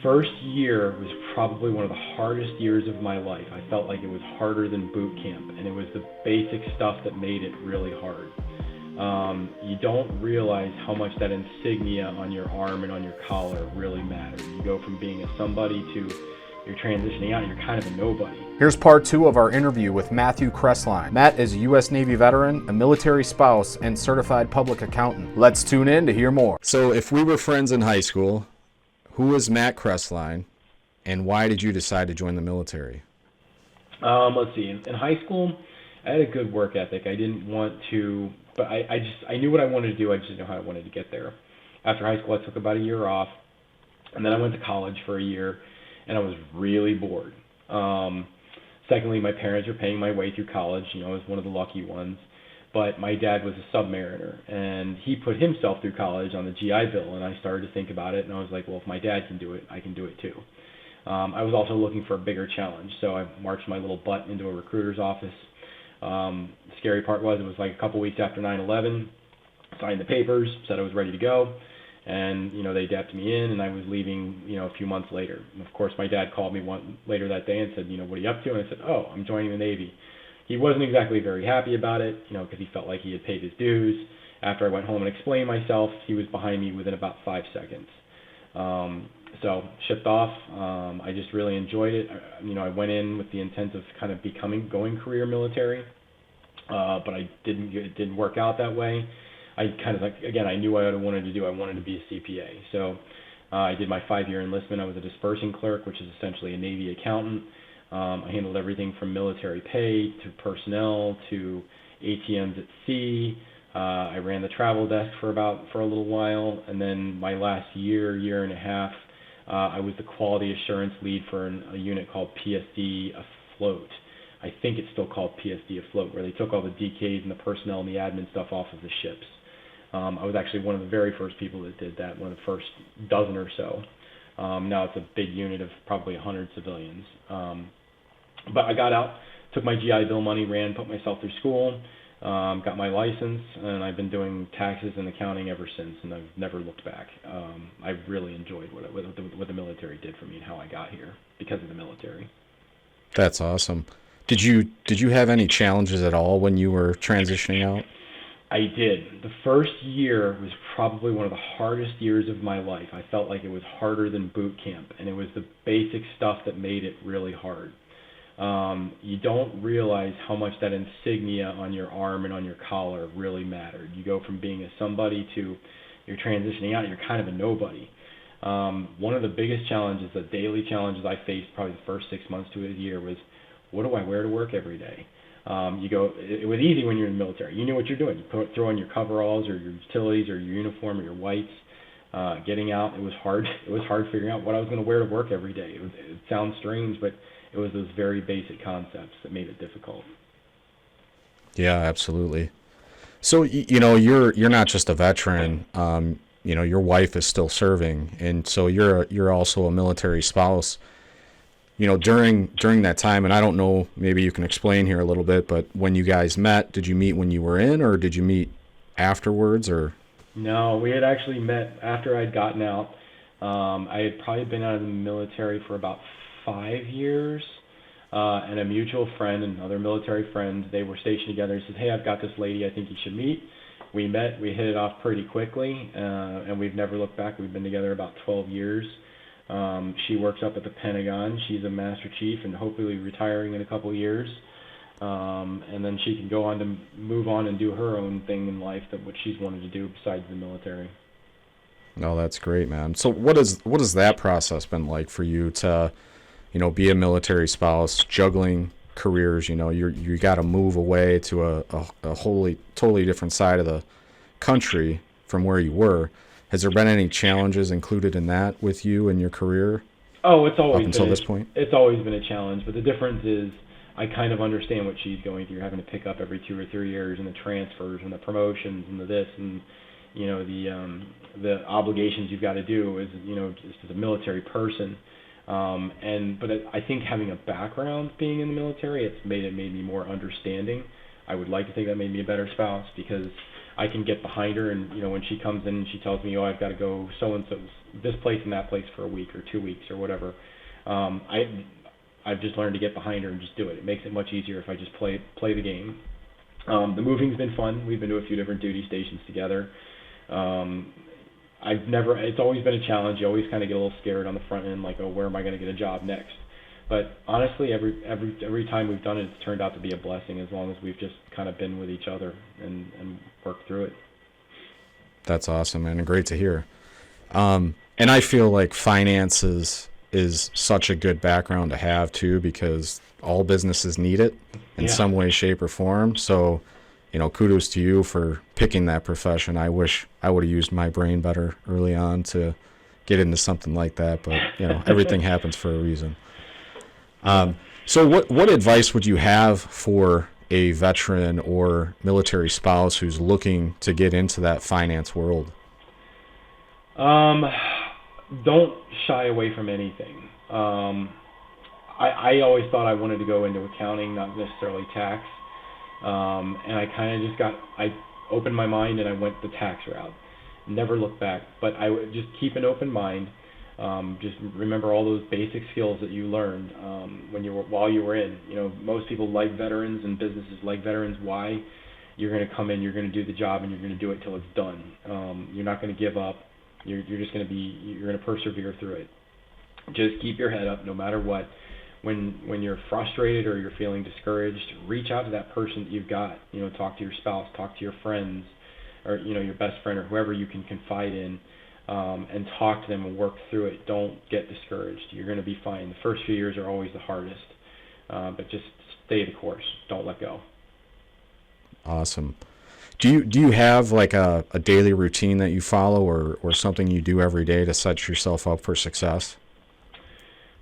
first year was probably one of the hardest years of my life. I felt like it was harder than boot camp, and it was the basic stuff that made it really hard. You don't realize how much that insignia on your arm and on your collar really matters. You go from being a somebody to you're transitioning out, and you're kind of a nobody. Here's part 2 of our interview with Matthew Crestline. Matt is a U.S. Navy veteran, a military spouse, and certified public accountant. Let's tune in to hear more. So if we were friends in high school, who was Matt Crestline, and why did you decide to join the military? Let's see. In high school, I had a good work ethic. I didn't want to, but I knew what I wanted to do. I just didn't know how I wanted to get there. After high school, I took about a year off, and then I went to college for a year, and I was really bored. Secondly, my parents were paying my way through college. I was one of the lucky ones. But my dad was a submariner, and he put himself through college on the GI Bill, and I started to think about it, and I was like, well, if my dad can do it, I can do it too. I was also looking for a bigger challenge, so I marched my little butt into a recruiter's office. The scary part was it was like a couple weeks after 9/11, signed the papers, said I was ready to go, and they dapped me in, and I was leaving a few months later. And of course, my dad called me later that day and said, what are you up to? And I said, oh, I'm joining the Navy. He wasn't exactly very happy about it, because he felt like he had paid his dues. After I went home and explained myself, he was behind me within about 5 seconds. So shipped off. I just really enjoyed it. I went in with the intent of kind of going career military, but it didn't work out that way. I kind of I knew what I wanted to do. I wanted to be a CPA. So I did my 5-year enlistment. I was a dispersing clerk, which is essentially a Navy accountant. I handled everything from military pay to personnel to ATMs at sea. I ran the travel desk for a little while, and then my last year and a half, I was the quality assurance lead for a unit called PSD Afloat. I think it's still called PSD Afloat, where they took all the DKs and the personnel and the admin stuff off of the ships. I was actually one of the very first people that did that, one of the first dozen or so. Now it's a big unit of probably 100 civilians. But I got out, took my GI Bill money, put myself through school, got my license, and I've been doing taxes and accounting ever since, and I've never looked back. I really enjoyed what the military did for me and how I got here because of the military. That's awesome. Did you have any challenges at all when you were transitioning out? I did. The first year was probably one of the hardest years of my life. I felt like it was harder than boot camp, and it was the basic stuff that made it really hard. You don't realize how much that insignia on your arm and on your collar really mattered. You go from being a somebody to you're transitioning out, and you're kind of a nobody. One of the biggest challenges, the daily challenges I faced probably the first 6 months to a year was, what do I wear to work every day? It was easy when you're in the military. You knew what you're doing. You throw on your coveralls or your utilities or your uniform or your whites. Getting out, it was hard. It was hard figuring out what I was going to wear to work every day. It sounds strange, but it was those very basic concepts that made it difficult. Yeah, absolutely. So you're not just a veteran. Your wife is still serving, and so you're also a military spouse. During that time, and I don't know, maybe you can explain here a little bit, but when you guys met, did you meet when you were in, or did you meet afterwards, or? No, we had actually met after I'd gotten out. I had probably been out of the military for about 5 years, and a mutual friend, another military friend, they were stationed together. He said, hey, I've got this lady I think you should meet. We met, we hit it off pretty quickly, and we've never looked back. We've been together about 12 years. She works up at the Pentagon. She's a Master Chief and hopefully retiring in a couple of years. And then she can go on to move on and do her own thing in life, what she's wanted to do besides the military. No, that's great, man. So what has that process been like for you to, be a military spouse, juggling careers? You got to move away to a totally different side of the country from where you were. Has there been any challenges included in that with you and your career? Oh, it's always up until this point. It's always been a challenge, but the difference is I kind of understand what she's going through, having to pick up every 2 or 3 years, and the transfers and the promotions and the this and the obligations you've got to do as just as a military person. But I think having a background being in the military, it's made me more understanding. I would like to think that made me a better spouse because I can get behind her, and when she comes in and she tells me, oh, I've got to go so and so this place and that place for a week or 2 weeks or whatever, I've just learned to get behind her and just do it. It makes it much easier if I just play the game. The moving's been fun. We've been to a few different duty stations together. It's always been a challenge. You always kind of get a little scared on the front end, like, oh, where am I going to get a job next? But honestly, every time we've done it, it's turned out to be a blessing, as long as we've just kind of been with each other and worked through it. That's awesome, man, and great to hear. And I feel like finances is such a good background to have too, because all businesses need it in some way, shape, or form. So, kudos to you for picking that profession. I wish I would have used my brain better early on to get into something like that, but everything happens for a reason. So what advice would you have for a veteran or military spouse who's looking to get into that finance world? Don't shy away from anything. I always thought I wanted to go into accounting, not necessarily tax. And I kind of I opened my mind and I went the tax route. Never looked back, but I would just keep an open mind. Just remember all those basic skills that you learned while you were in. Most people like veterans, and businesses like veterans. Why? You're going to come in, you're going to do the job, and you're going to do it till it's done. You're not going to give up. You're just going to persevere through it. Just keep your head up, no matter what. When you're frustrated or you're feeling discouraged, reach out to that person that you've got. Talk to your spouse, talk to your friends, or your best friend, or whoever you can confide in. And talk to them and work through it. Don't get discouraged. You're going to be fine. The first few years are always the hardest, but just stay the course. Don't let go. Awesome. Do you have like a daily routine that you follow, or something you do every day to set yourself up for success?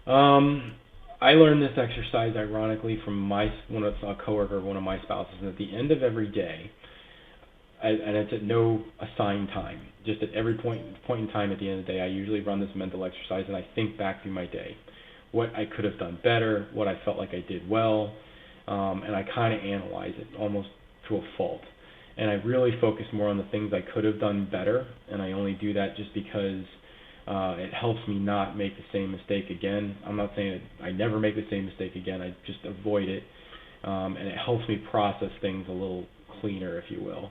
I learned this exercise ironically from a coworker of one of my spouses. And at the end of every day, and it's at no assigned time, just at every point in time at the end of the day, I usually run this mental exercise and I think back through my day, what I could have done better, what I felt like I did well, and I kind of analyze it almost to a fault. And I really focus more on the things I could have done better, and I only do that just because it helps me not make the same mistake again. I'm not saying I never make the same mistake again, I just avoid it, and it helps me process things a little cleaner, if you will.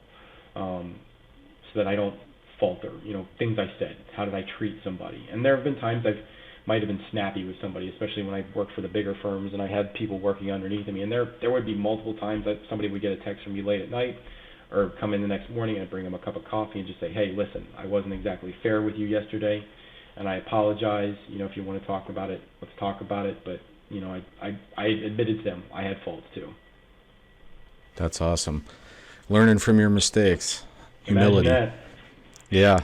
So that I don't falter, things I said, how did I treat somebody? And there have been times I might have been snappy with somebody, especially when I worked for the bigger firms and I had people working underneath me. And there would be multiple times that somebody would get a text from me late at night or come in the next morning and I'd bring them a cup of coffee and just say, hey, listen, I wasn't exactly fair with you yesterday and I apologize. If you want to talk about it, let's talk about it. But, I admitted to them I had faults too. That's awesome. Learning from your mistakes. Humility. Yeah.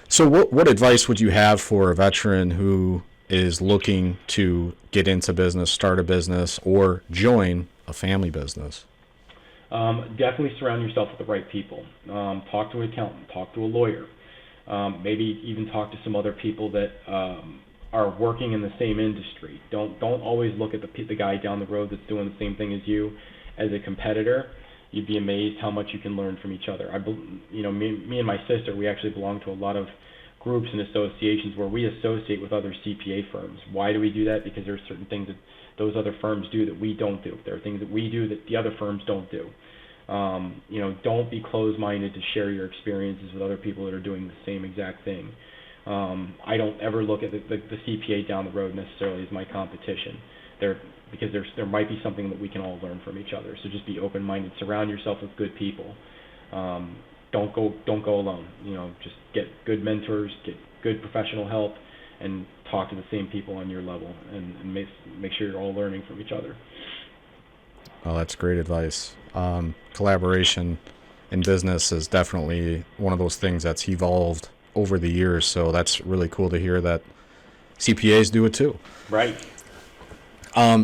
So what advice would you have for a veteran who is looking to get into business, start a business, or join a family business? Definitely surround yourself with the right people. Talk to an accountant, talk to a lawyer. Maybe even talk to some other people that are working in the same industry. Don't always look at the guy down the road that's doing the same thing as you as a competitor. You'd be amazed how much you can learn from each other. Me and my sister, we actually belong to a lot of groups and associations where we associate with other CPA firms. Why do we do that? Because there are certain things that those other firms do that we don't do. There are things that we do that the other firms don't do. Don't be closed-minded to share your experiences with other people that are doing the same exact thing. I don't ever look at the CPA down the road necessarily as my competition. Because there might be something that we can all learn from each other. So just be open-minded. Surround yourself with good people. Don't go alone. Just get good mentors, get good professional help, and talk to the same people on your level, and make sure you're all learning from each other. Oh, that's great advice. Collaboration in business is definitely one of those things that's evolved over the years. So that's really cool to hear that CPAs do it too. Right.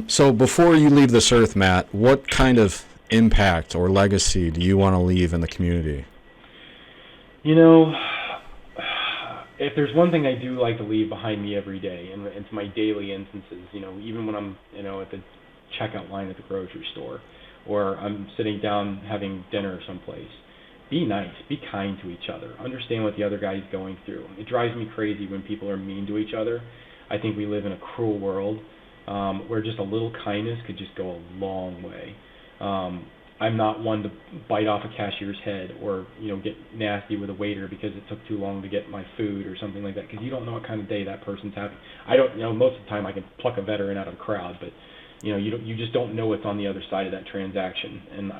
So before you leave this earth, Matt, what kind of impact or legacy do you want to leave in the community? If there's one thing I do like to leave behind me every day, and it's my daily instances, even when I'm, at the checkout line at the grocery store, or I'm sitting down having dinner someplace. Be nice, be kind to each other, understand what the other guy's going through. It drives me crazy when people are mean to each other. I think we live in a cruel world where just a little kindness could just go a long way. I'm not one to bite off a cashier's head or, get nasty with a waiter because it took too long to get my food or something like that, because you don't know what kind of day that person's having. I don't, most of the time I can pluck a veteran out of a crowd, but you just don't know what's on the other side of that transaction. And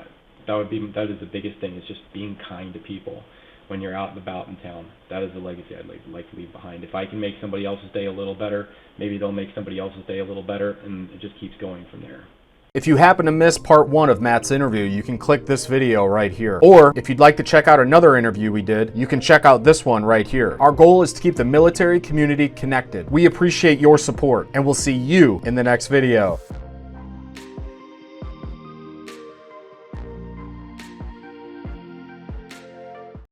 that is the biggest thing, is just being kind to people when you're out and about in town. That is the legacy I'd like to leave behind. If I can make somebody else's day a little better, maybe they'll make somebody else's day a little better, and it just keeps going from there. If you happen to miss part 1 of Matt's interview, you can click this video right here. Or if you'd like to check out another interview we did, you can check out this one right here. Our goal is to keep the military community connected. We appreciate your support, and we'll see you in the next video.